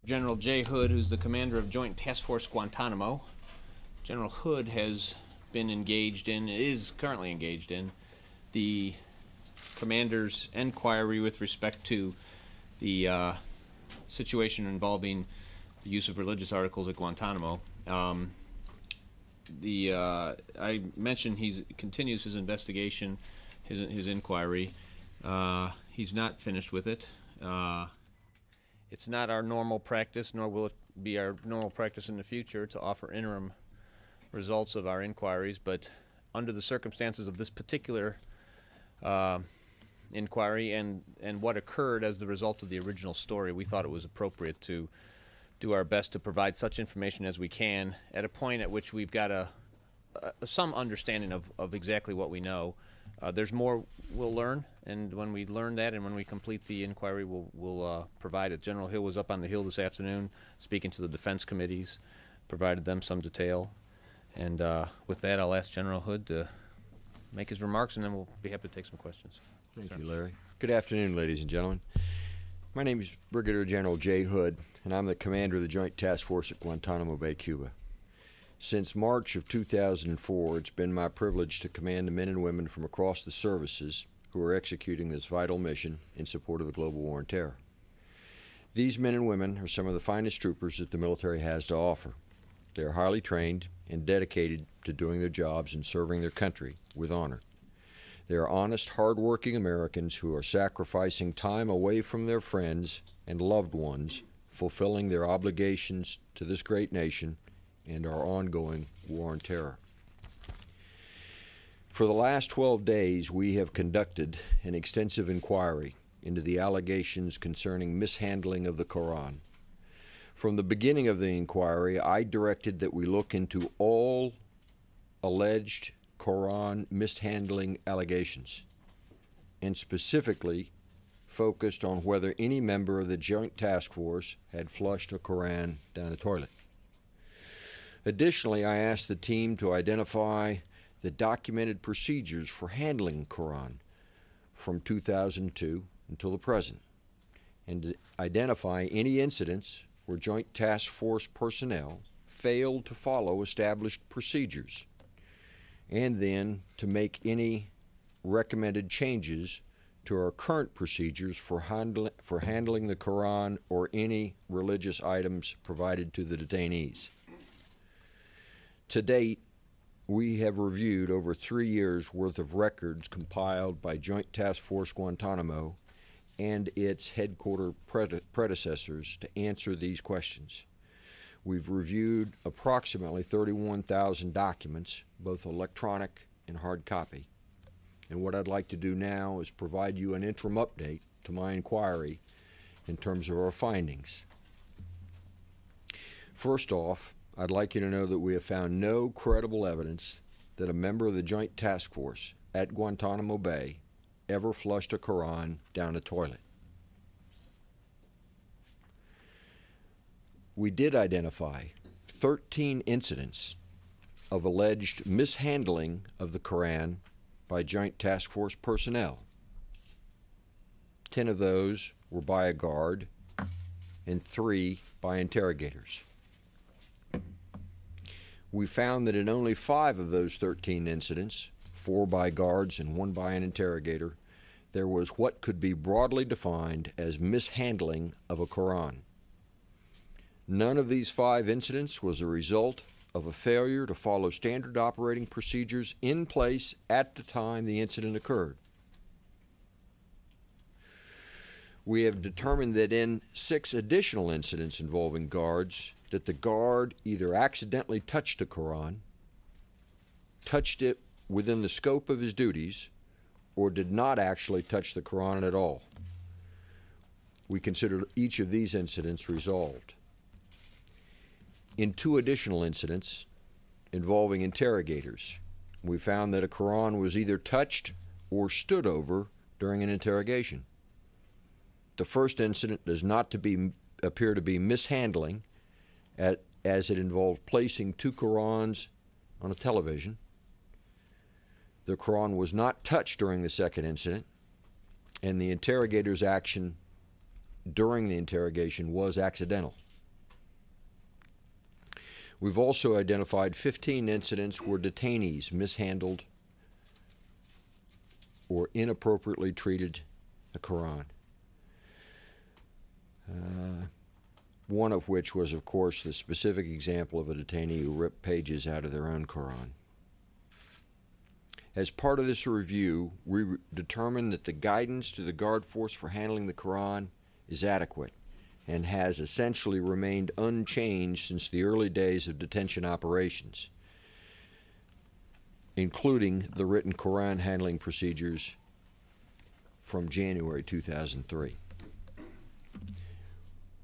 General J. Hood, who's the commander of Joint Task Force Guantanamo. General Hood has been is currently engaged in, the commander's inquiry with respect to the situation involving the use of religious articles at Guantanamo. I mentioned he continues his investigation, his inquiry. He's not finished with it. It's not our normal practice, nor will it be our normal practice in the future, to offer interim results of our inquiries, but under the circumstances of this particular inquiry and what occurred as the result of the original story, we thought it was appropriate to do our best to provide such information as we can at a point at which we've got some understanding of exactly what we know. There's more we'll learn, and when we learn that and when we complete the inquiry, we'll provide it. General Hill was up on the Hill this afternoon speaking to the defense committees, provided them some detail. And with that, I'll ask General Hood to make his remarks, and then we'll be happy to take some questions. Thank you, Larry. Good afternoon, ladies and gentlemen. My name is Brigadier General Jay Hood, and I'm the commander of the Joint Task Force at Guantanamo Bay, Cuba. Since March of 2004, it's been my privilege to command the men and women from across the services who are executing this vital mission in support of the global war on terror. These men and women are some of the finest troopers that the military has to offer. They are highly trained and dedicated to doing their jobs and serving their country with honor. They are honest, hard-working Americans who are sacrificing time away from their friends and loved ones, fulfilling their obligations to this great nation and our ongoing war on terror. For the last 12 days, we have conducted an extensive inquiry into the allegations concerning mishandling of the Koran. From the beginning of the inquiry, I directed that we look into all alleged Koran mishandling allegations, and specifically focused on whether any member of the Joint Task Force had flushed a Koran down a toilet. Additionally, I asked the team to identify the documented procedures for handling Koran from 2002 until the present, and to identify any incidents where Joint Task Force personnel failed to follow established procedures, and then to make any recommended changes to our current procedures for handling the Koran or any religious items provided to the detainees. To date, we have reviewed over 3 years' worth of records compiled by Joint Task Force Guantanamo and its headquarter predecessors to answer these questions. We've reviewed approximately 31,000 documents, both electronic and hard copy. And what I'd like to do now is provide you an interim update to my inquiry in terms of our findings. First off, I'd like you to know that we have found no credible evidence that a member of the Joint Task Force at Guantanamo Bay ever flushed a Koran down a toilet. We did identify 13 incidents of alleged mishandling of the Koran by Joint Task Force personnel. 10 of those were by a guard and 3 by interrogators. We found that in only 5 of those 13 incidents, 4 by guards and 1 by an interrogator, there was what could be broadly defined as mishandling of a Koran. None of these 5 incidents was a result of a failure to follow standard operating procedures in place at the time the incident occurred. We have determined that in 6 additional incidents involving guards, that the guard either accidentally touched a Koran, touched it within the scope of his duties, or did not actually touch the Koran at all. We consider each of these incidents resolved. In 2 additional incidents involving interrogators, we found that a Koran was either touched or stood over during an interrogation. The first incident does not appear to be mishandling, as it involved placing 2 Korans on a television. The Koran was not touched during the second incident, and the interrogator's action during the interrogation was accidental. We've also identified 15 incidents where detainees mishandled or inappropriately treated the Quran. One of which was, of course, the specific example of a detainee who ripped pages out of their own Quran. As part of this review, we determined that the guidance to the Guard Force for handling the Quran is adequate and has essentially remained unchanged since the early days of detention operations, including the written Quran handling procedures from January 2003.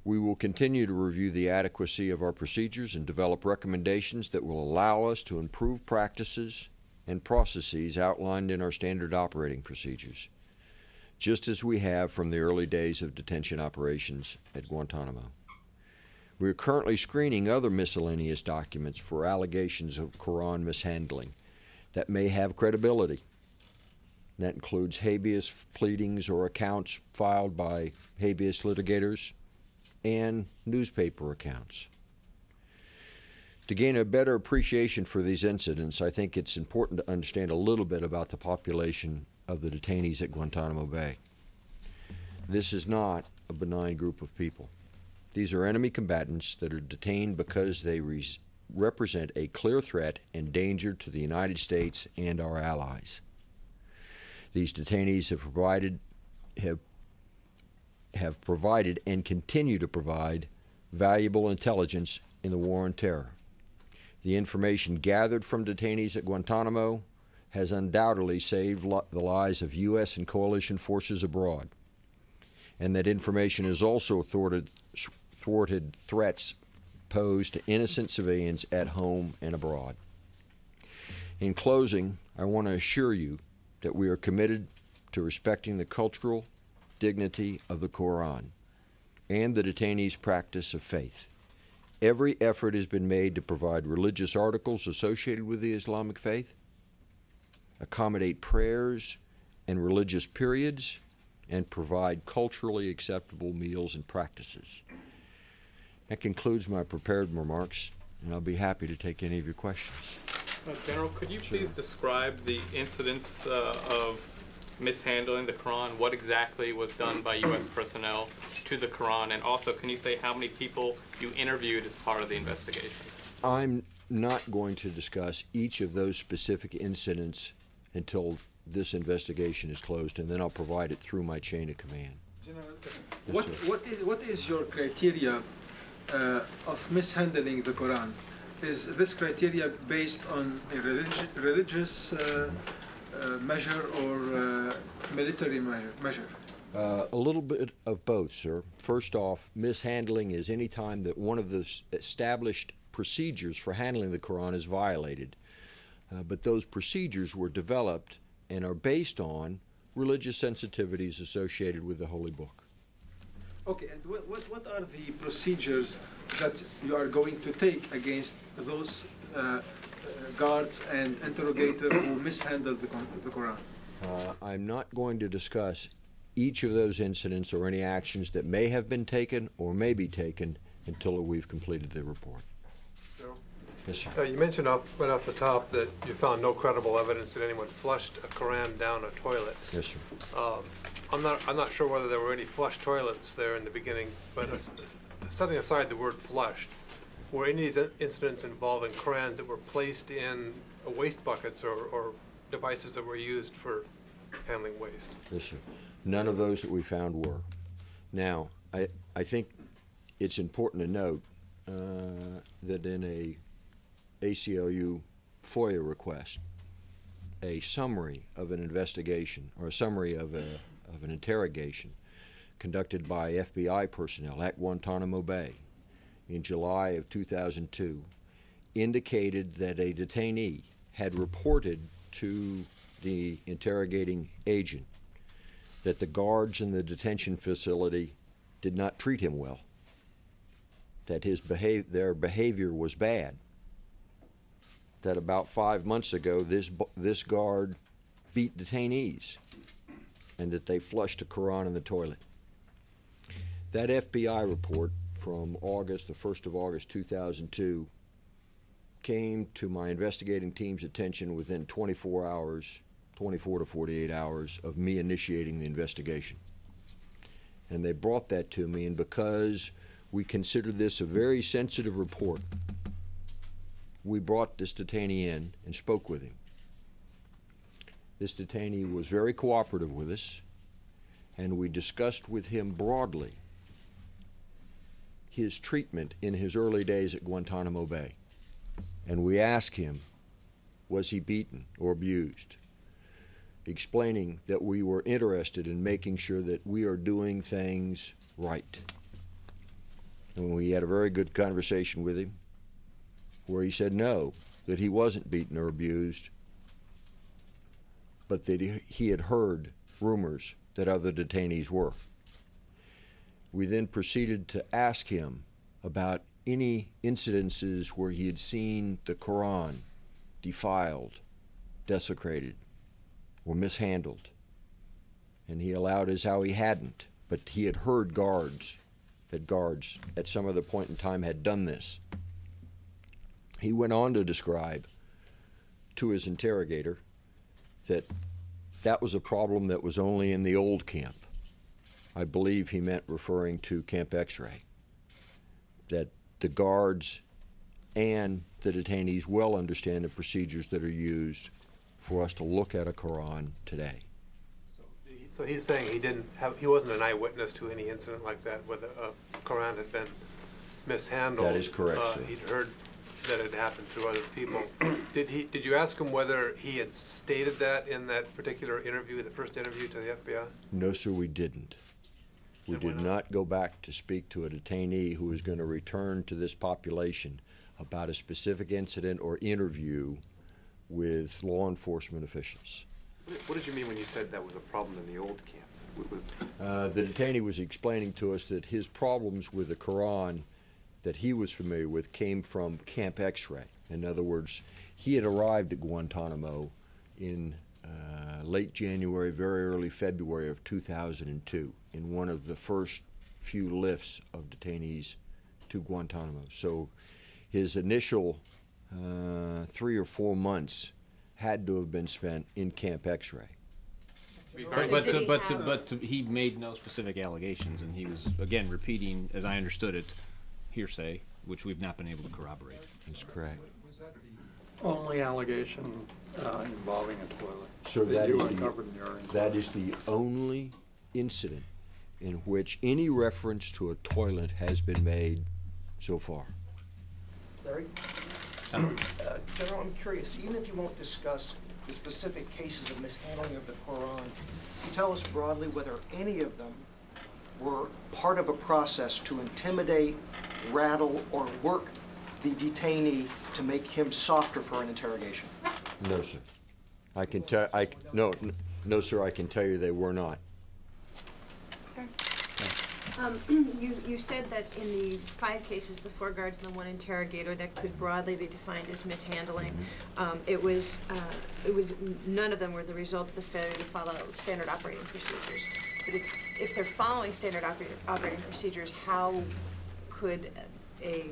We will continue to review the adequacy of our procedures and develop recommendations that will allow us to improve practices and processes outlined in our standard operating procedures, just as we have from the early days of detention operations at Guantanamo. We are currently screening other miscellaneous documents for allegations of Quran mishandling that may have credibility. That includes habeas pleadings or accounts filed by habeas litigators and newspaper accounts. To gain a better appreciation for these incidents, I think it's important to understand a little bit about the population of the detainees at Guantanamo Bay. This is not a benign group of people. These are enemy combatants that are detained because they represent a clear threat and danger to the United States and our allies. These detainees have provided and continue to provide valuable intelligence in the war on terror. The information gathered from detainees at Guantanamo has undoubtedly saved the lives of U.S. and coalition forces abroad, and that information has also thwarted threats posed to innocent civilians at home and abroad. In closing, I want to assure you that we are committed to respecting the cultural dignity of the Quran and the detainees' practice of faith. Every effort has been made to provide religious articles associated with the Islamic faith, accommodate prayers and religious periods, and provide culturally acceptable meals and practices. That concludes my prepared remarks, and I'll be happy to take any of your questions. General, could you please describe the incidents of mishandling the Quran? What exactly was done by U.S. personnel to the Quran? And also, can you say how many people you interviewed as part of the investigation? I'm not going to discuss each of those specific incidents until this investigation is closed, and then I'll provide it through my chain of command. General, Yes, what is your criteria of mishandling the Quran? Is this criteria based on a religious measure or military measure? A little bit of both, sir. First off, mishandling is any time that one of the established procedures for handling the Quran is violated. But those procedures were developed and are based on religious sensitivities associated with the Holy Book. Okay, and what are the procedures that you are going to take against those guards and interrogators who mishandled the Quran? I'm not going to discuss each of those incidents or any actions that may have been taken or may be taken until we've completed the report. Yes, sir. You mentioned right off the top that you found no credible evidence that anyone flushed a Quran down a toilet. Yes, sir. I'm not sure whether there were any flushed toilets there in the beginning, but setting aside the word flushed, were any of these incidents involving Qurans that were placed in waste buckets or devices that were used for handling waste? Yes, sir. None of those that we found were. Now, I think it's important to note that in a ACLU FOIA request, a summary of an investigation or a summary of an interrogation conducted by FBI personnel at Guantanamo Bay in July of 2002 indicated that a detainee had reported to the interrogating agent that the guards in the detention facility did not treat him well, that their behavior was bad, that about 5 months ago this guard beat detainees and that they flushed a Quran in the toilet. That FBI report from the 1st of August 2002 came to my investigating team's attention within 24 to 48 hours of me initiating the investigation. And they brought that to me, and because we considered this a very sensitive report, we brought this detainee in and spoke with him. This detainee was very cooperative with us, and we discussed with him broadly his treatment in his early days at Guantanamo Bay. And we asked him, was he beaten or abused? Explaining that we were interested in making sure that we are doing things right. And we had a very good conversation with him where he said no, that he wasn't beaten or abused, but that he had heard rumors that other detainees were. We then proceeded to ask him about any incidences where he had seen the Koran defiled, desecrated, or mishandled. And he allowed us how he hadn't, but he had heard guards at some other point in time had done this. He went on to describe to his interrogator that that was a problem that was only in the old camp. I believe he meant referring to Camp X-Ray. That the guards and the detainees well understand the procedures that are used for us to look at a Quran today. So he's saying he wasn't an eyewitness to any incident like that where the Quran had been mishandled. That is correct, sir. He'd heard that it happened to other people. Did you ask him whether he had stated that in that particular interview, the first interview to the FBI? No, sir, we didn't. We did not go back to speak to a detainee who was going to return to this population about a specific incident or interview with law enforcement officials. What did you mean when you said that was a problem in the old camp? The detainee was explaining to us that his problems with the Quran that he was familiar with came from Camp X-Ray. In other words, he had arrived at Guantanamo in late January, very early February of 2002 in one of the first few lifts of detainees to Guantanamo. So his initial 3 or 4 months had to have been spent in Camp X-Ray. But he made no specific allegations, and he was, again, repeating, as I understood it, hearsay, which we've not been able to corroborate. That's correct. Was that the only allegation involving a toilet? So that you uncovered in your inquiry? that is the only incident in which any reference to a toilet has been made so far. Larry? General, I'm curious, even if you won't discuss the specific cases of mishandling of the Quran, can you tell us broadly whether any of them were part of a process to intimidate, rattle, or work the detainee to make him softer for an interrogation? No, sir. I can tell. No, sir. I can tell you they were not. Sir? You said that in the 5 cases, the 4 guards and the 1 interrogator, that could broadly be defined as mishandling. It was none of them were the result of the failure to follow standard operating procedures. But if they're following standard operating procedures, how could a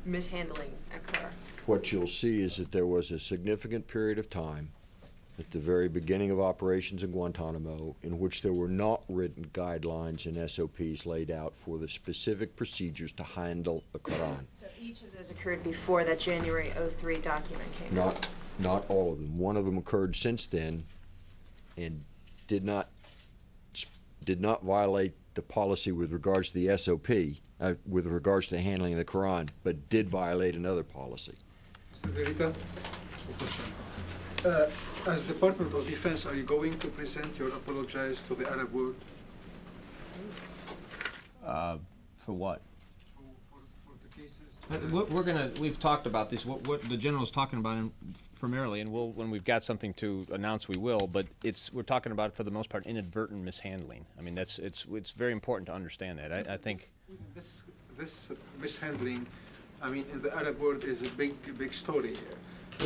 mishandling occur? What you'll see is that there was a significant period of time at the very beginning of operations in Guantanamo in which there were not written guidelines and SOPs laid out for the specific procedures to handle a Quran. So each of those occurred before that January '03 document came out? Not all of them. One of them occurred since then and did not violate the policy with regards to the SOP, with regards to the handling of the Quran, but did violate another policy. Mr. Rita, as Department of Defense, are you going to present your apologies to the Arab world? For what? For the cases? We've talked about this. What the general's talking about primarily, and when we've got something to announce, we will. But we're talking about, for the most part, inadvertent mishandling. I mean, it's very important to understand that. I think this mishandling, I mean, in the Arab world is a big story here.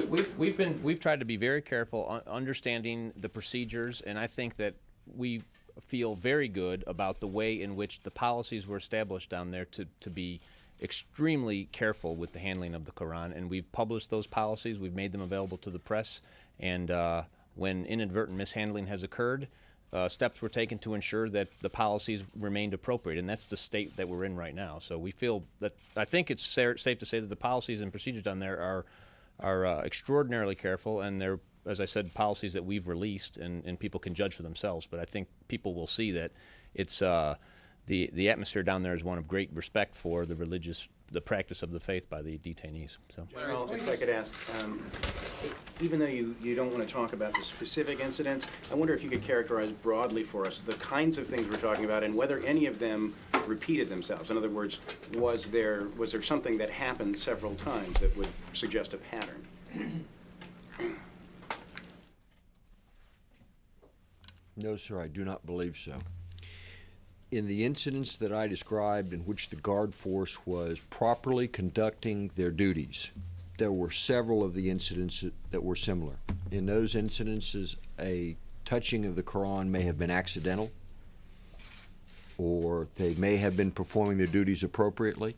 We've tried to be very careful understanding the procedures, and I think that we feel very good about the way in which the policies were established down there to be extremely careful with the handling of the Quran, and we've published those policies. We've made them available to the press, and when inadvertent mishandling has occurred, steps were taken to ensure that the policies remained appropriate, and that's the state that we're in right now. So we feel that, I think it's safe to say that the policies and procedures down there are extraordinarily careful, and they're, as I said, policies that we've released, and people can judge for themselves. But I think people will see that it's the atmosphere down there is one of great respect for the practice of the faith by the detainees. So, Well, if I could ask, even though you don't want to talk about the specific incidents, I wonder if you could characterize broadly for us the kinds of things we're talking about and whether any of them repeated themselves. In other words, was there something that happened several times that would suggest a pattern? No, sir, I do not believe so. In the incidents that I described in which the Guard Force was properly conducting their duties, there were several of the incidents that were similar. In those incidences, a touching of the Quran may have been accidental, or they may have been performing their duties appropriately,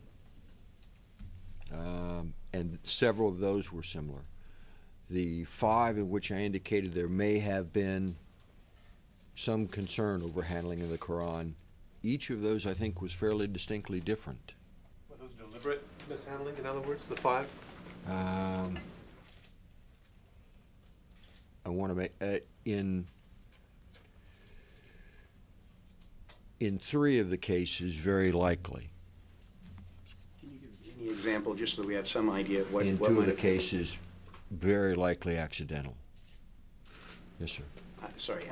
and several of those were similar. The 5 in which I indicated there may have been some concern over handling of the Quran, each of those, I think, was fairly distinctly different. Were those deliberate mishandling, in other words, the 5? I want to make in 3 of the cases, very likely. Can you give us any example, just so we have some idea of what In what 2 of might the have cases, very likely accidental. Yes, sir. Sorry.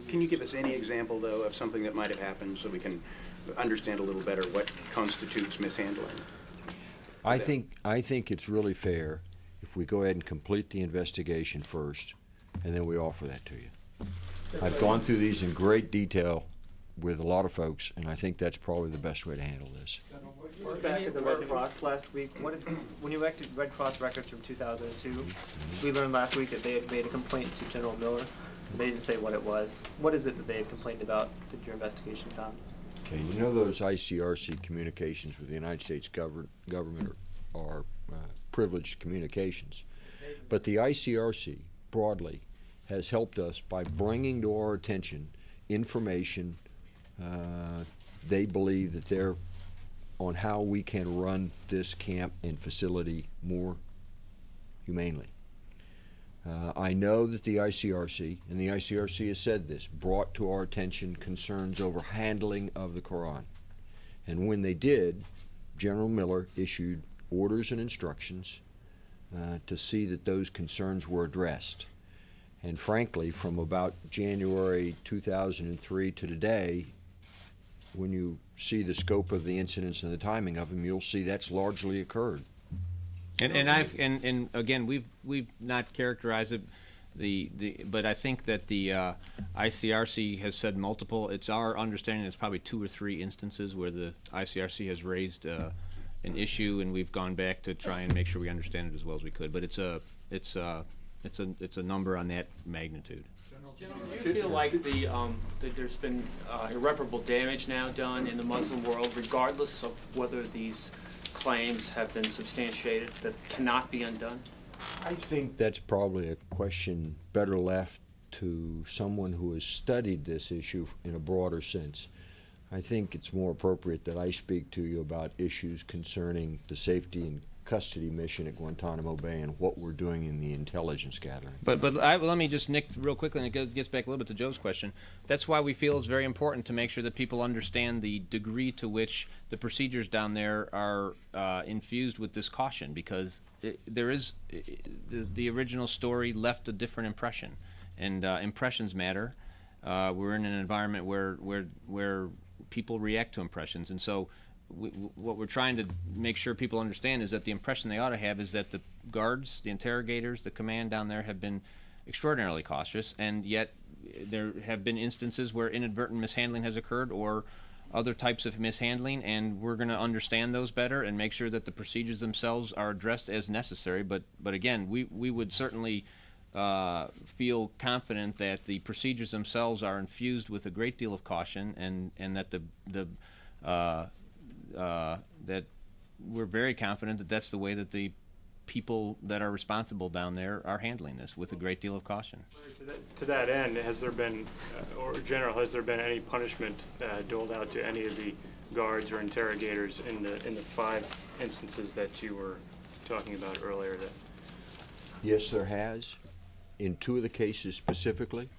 Can you give us any example, though, of something that might have happened so we can understand a little better what constitutes mishandling? I think it's really fair if we go ahead and complete the investigation first, and then we offer that to you. I've gone through these in great detail with a lot of folks, and I think that's probably the best way to handle this. We're back at the Red Cross last week. When you looked at Red Cross records from 2002, we learned last week that they had made a complaint to General Miller. They didn't say what it was. What is it that they had complained about that your investigation found? Okay, you know those ICRC communications with the United States government are privileged communications. But the ICRC, broadly, has helped us by bringing to our attention information they believe that they're on how we can run this camp and facility more humanely. I know that the ICRC, and the ICRC has said this, brought to our attention concerns over handling of the Quran. And when they did, General Miller issued orders and instructions to see that those concerns were addressed. And frankly, from about January 2003 to today, when you see the scope of the incidents and the timing of them, you'll see that's largely occurred. And again, we've not characterized it, but I think that the ICRC has said multiple. It's our understanding it's probably 2 or 3 instances where the ICRC has raised an issue, and we've gone back to try and make sure we understand it as well as we could. But it's a number on that magnitude. Do you feel like that there's been irreparable damage now done in the Muslim world, regardless of whether these claims have been substantiated, that cannot be undone? I think that's probably a question better left to someone who has studied this issue in a broader sense. I think it's more appropriate that I speak to you about issues concerning the safety and custody mission at Guantanamo Bay and what we're doing in the intelligence gathering. But let me just nick real quickly, and it gets back a little bit to Joe's question. That's why we feel it's very important to make sure that people understand the degree to which the procedures down there are infused with this caution, because the original story left a different impression, and impressions matter. We're in an environment where people react to impressions, and so what we're trying to make sure people understand is that the impression they ought to have is that the guards, the interrogators, the command down there have been extraordinarily cautious, and yet there have been instances where inadvertent mishandling has occurred or other types of mishandling, and we're going to understand those better and make sure that the procedures themselves are addressed as necessary. But again, we would certainly feel confident that the procedures themselves are infused with a great deal of caution, and that that we're very confident that that's the way that the people that are responsible down there are handling this with a great deal of caution. To that end, has there been, or General, has there been any punishment doled out to any of the guards or interrogators in the 5 instances that you were talking about earlier? Yes, there has, in 2 of the cases specifically,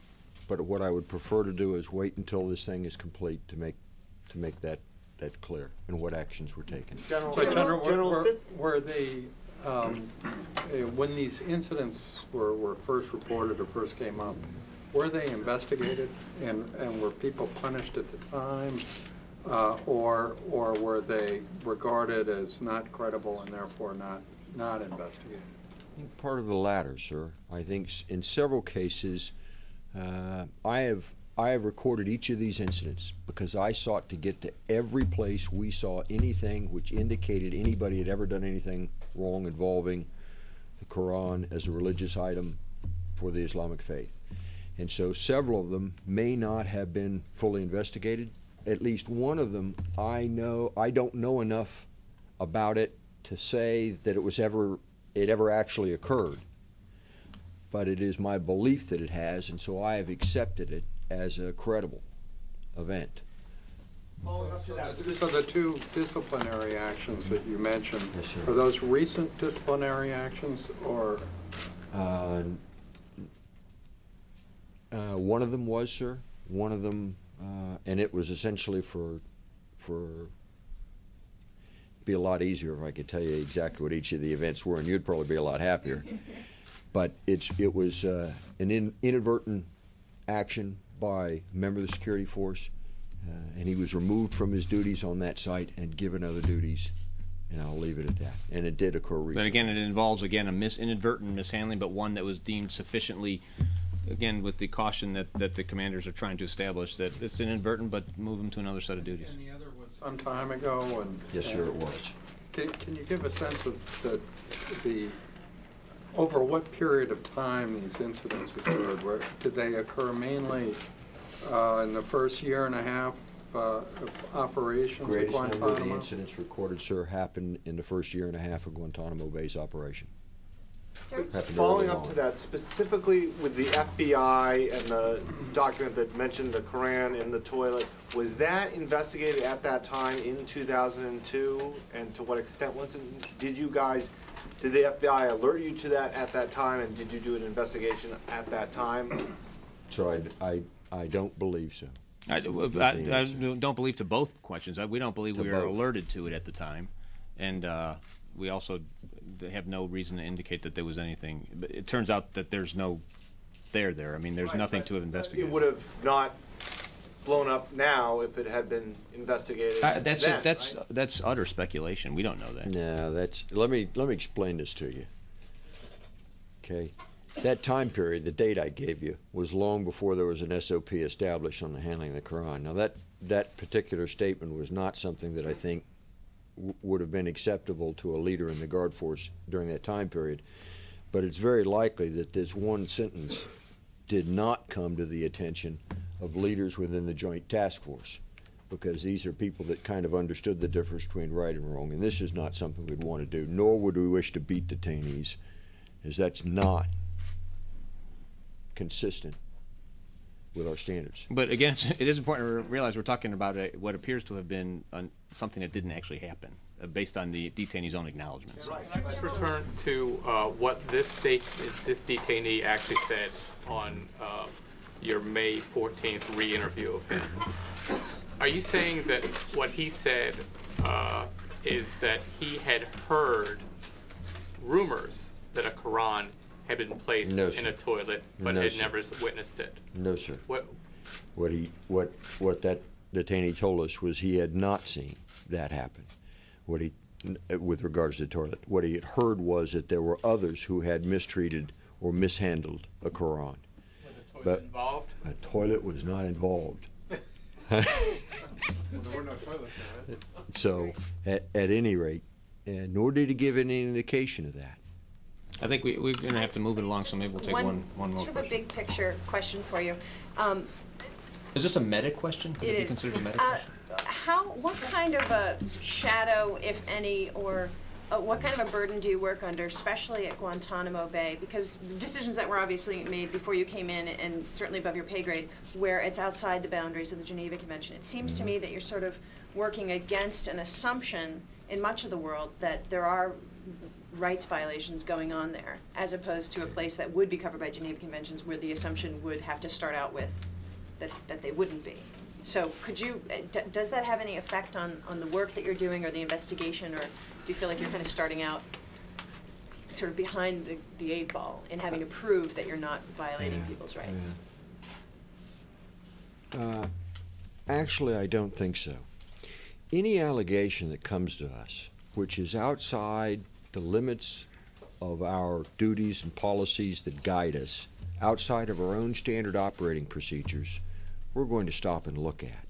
but what I would prefer to do is wait until this thing is complete to make that clear and what actions were taken. General, were they, when these incidents were first reported or first came up, were they investigated and were people punished at the time, or were they regarded as not credible and therefore not investigated? I think part of the latter, sir. I think in several cases, I have recorded each of these incidents because I sought to get to every place we saw anything which indicated anybody had ever done anything wrong involving the Quran as a religious item for the Islamic faith. And so several of them may not have been fully investigated. At least one of them, I don't know enough about it to say that it ever actually occurred. But it is my belief that it has, and so I have accepted it as a credible event. So the 2 disciplinary actions that you mentioned, yes, sir. Are those recent disciplinary actions or? One of them was, sir. One of them, and it was essentially for it'd be a lot easier if I could tell you exactly what each of the events were, and you'd probably be a lot happier. But it was an inadvertent action by a member of the security force, and he was removed from his duties on that site and given other duties, and I'll leave it at that. And it did occur recently. But again, it involves, again, inadvertent mishandling, but one that was deemed sufficiently, again, with the caution that the commanders are trying to establish, that it's inadvertent, but move them to another set of duties. And the other was some time ago? Yes, sir, it was. Can you give a sense of the over what period of time these incidents occurred? Did they occur mainly in the first year and a half of operations at Greatest Guantanamo? number of the incidents recorded, sir, happened in the first year and a half of Guantanamo Bay's operation. Following up to that, specifically with the FBI and the document that mentioned the Koran in the toilet, was that investigated at that time in 2002? And to what extent was it? Did the FBI alert you to that at that time, and did you do an investigation at that time? So I don't believe so. I don't believe to both questions. We don't believe we were both. alerted to it at the time, and we also have no reason to indicate that there was anything. But it turns out that there's no there. I mean, there's nothing to investigate. It would have not blown up now if it had been investigated. That's utter speculation. We don't know that. No, let me explain this to you. Okay, that time period, the date I gave you, was long before there was an SOP established on the handling of the Quran. Now that particular statement was not something that I think would have been acceptable to a leader in the Guard Force during that time period, but it's very likely that this one sentence did not come to the attention of leaders within the Joint Task Force, because these are people that kind of understood the difference between right and wrong, and this is not something we'd want to do, nor would we wish to beat detainees, as that's not consistent with our standards. But again, it is important to realize we're talking about what appears to have been something that didn't actually happen, based on the detainee's own acknowledgments. Let's return to what this detainee actually said on your May 14th re-interview of him. Are you saying that what he said is that he had heard rumors that a Quran had been placed in a toilet, but had never witnessed it? No, sir. What that detainee told us was he had not seen that happen. With regards to the toilet, what he had heard was that there were others who had mistreated or mishandled a Quran. Was a toilet involved? A toilet was not involved. There were no toilets in it. So, at any rate, nor did he give any indication of that. I think we're going to have to move it along, so maybe we'll take one more Sort of question. a big picture question for you. Is this a meta question? Could It be is. considered a meta question? what kind of a shadow, if any, or what kind of a burden do you work under, especially at Guantanamo Bay? Because decisions that were obviously made before you came in, and certainly above your pay grade, where it's outside the boundaries of the Geneva Convention. It seems to me that you're sort of working against an assumption in much of the world that there are rights violations going on there, as opposed to a place that would be covered by Geneva Conventions, where the assumption would have to start out with that they wouldn't be. So could you, does that have any effect on the work that you're doing or the investigation, or do you feel like you're kind of starting out sort of behind the 8 ball and having to prove that you're not violating people's rights? Actually, I don't think so. Any allegation that comes to us, which is outside the limits of our duties and policies that guide us, outside of our own standard operating procedures, we're going to stop and look at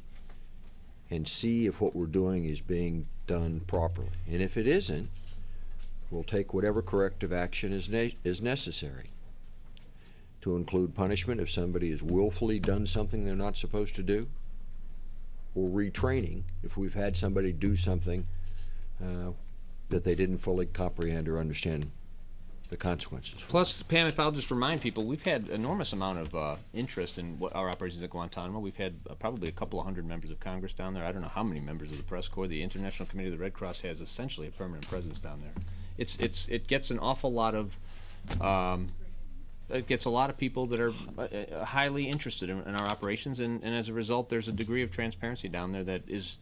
and see if what we're doing is being done properly. And if it isn't, we'll take whatever corrective action is necessary, to include punishment if somebody has willfully done something they're not supposed to do, or retraining if we've had somebody do something that they didn't fully comprehend or understand the consequences. Plus, Pam, if I'll just remind people, we've had enormous amount of interest in our operations at Guantanamo. We've had probably a couple of hundred members of Congress down there. I don't know how many members of the press corps. The International Committee of the Red Cross has essentially a permanent presence down there. It gets an awful lot of it gets a lot of people that are highly interested in our operations, and as a result, there's a degree of transparency down there that is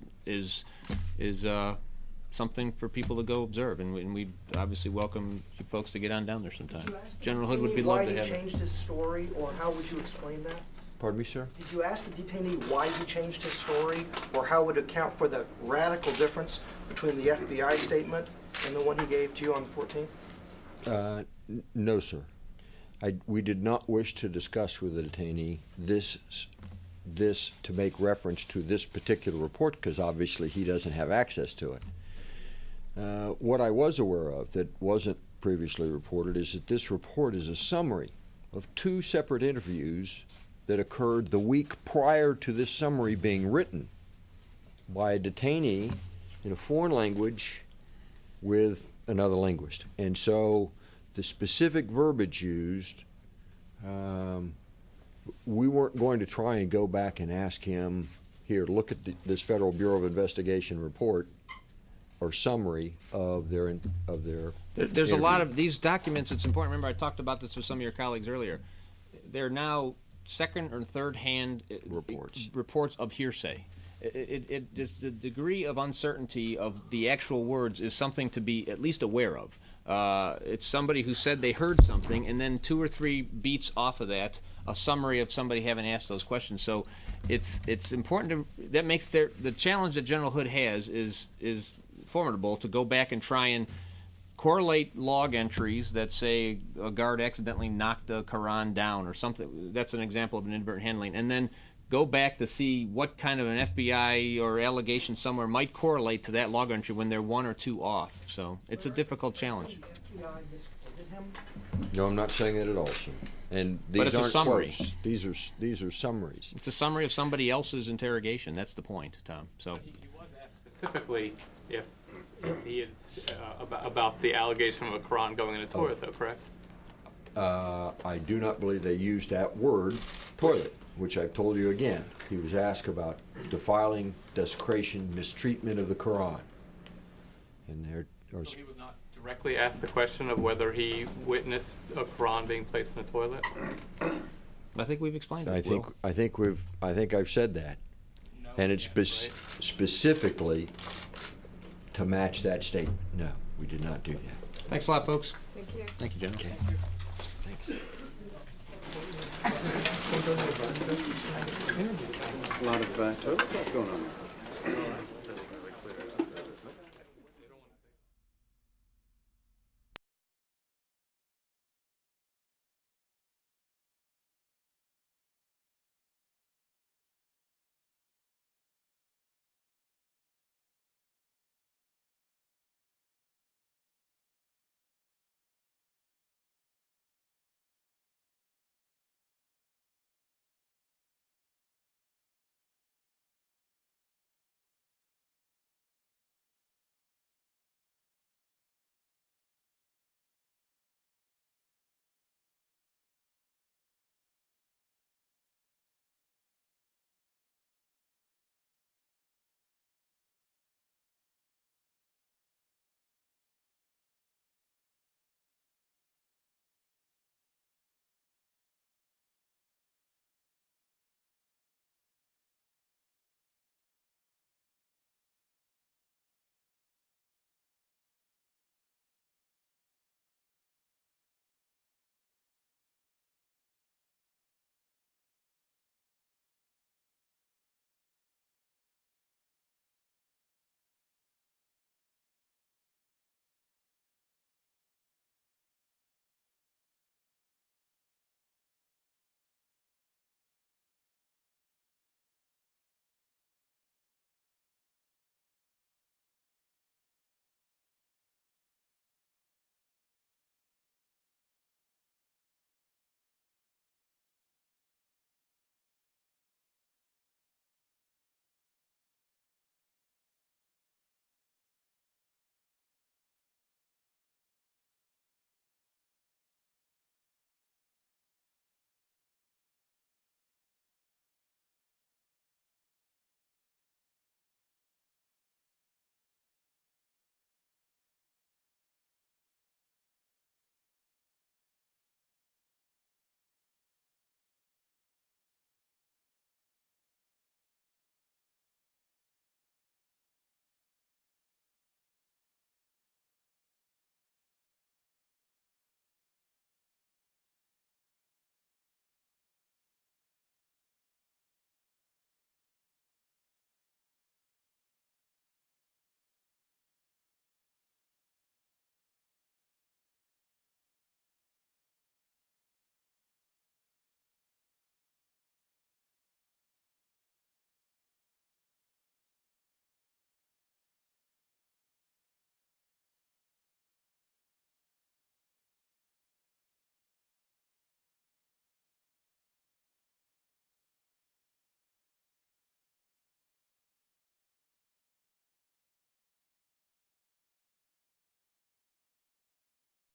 something for people to go observe, and we obviously welcome you folks to get on down there sometime. General Hood would be loved to have it. Why he changed his story, or how would you explain that? Pardon me, sir? Did you ask the detainee why he changed his story, or how would it account for the radical difference between the FBI statement and the one he gave to you on the 14th? No, sir. We did not wish to discuss with the detainee this to make reference to this particular report, because obviously he doesn't have access to it. What I was aware of that wasn't previously reported is that this report is a summary of 2 separate interviews that occurred the week prior to this summary being written by a detainee in a foreign language with another linguist. And so the specific verbiage used, we weren't going to try and go back and ask him, here, look at this Federal Bureau of Investigation report or summary of their There's a lot of these documents. It's important. Remember, I talked about this with some of your colleagues earlier. They're now second or third hand reports of hearsay. The degree of uncertainty of the actual words is something to be at least aware of. It's somebody who said they heard something, and then 2 or 3 beats off of that, a summary of somebody having asked those questions. So it's important to, that makes the challenge that General Hood has is formidable, to go back and try and correlate log entries that say a guard accidentally knocked the Koran down or something. That's an example of an inadvertent handling, and then go back to see what kind of an FBI or allegation somewhere might correlate to that log entry when they're 1 or 2 off. So it's a difficult challenge. No, I'm not saying that at all, sir. And these but it's aren't a summary. Quotes. These are summaries. It's a summary of somebody else's interrogation. That's the point, Tom. So he was asked specifically if he had about the allegation of a Quran going in a toilet, though, correct? I do not believe they used that word, toilet, which I've told you again. He was asked about defiling, desecration, mistreatment of the Quran. And there are... So he was not directly asked the question of whether he witnessed a Quran being placed in a toilet? I think we've explained it. I think I've said that. No, and it's specifically to match that statement. No, we did not do that. Thanks a lot, folks. Thank you. Thank you, General. Okay. Thanks. A lot of toilet going on.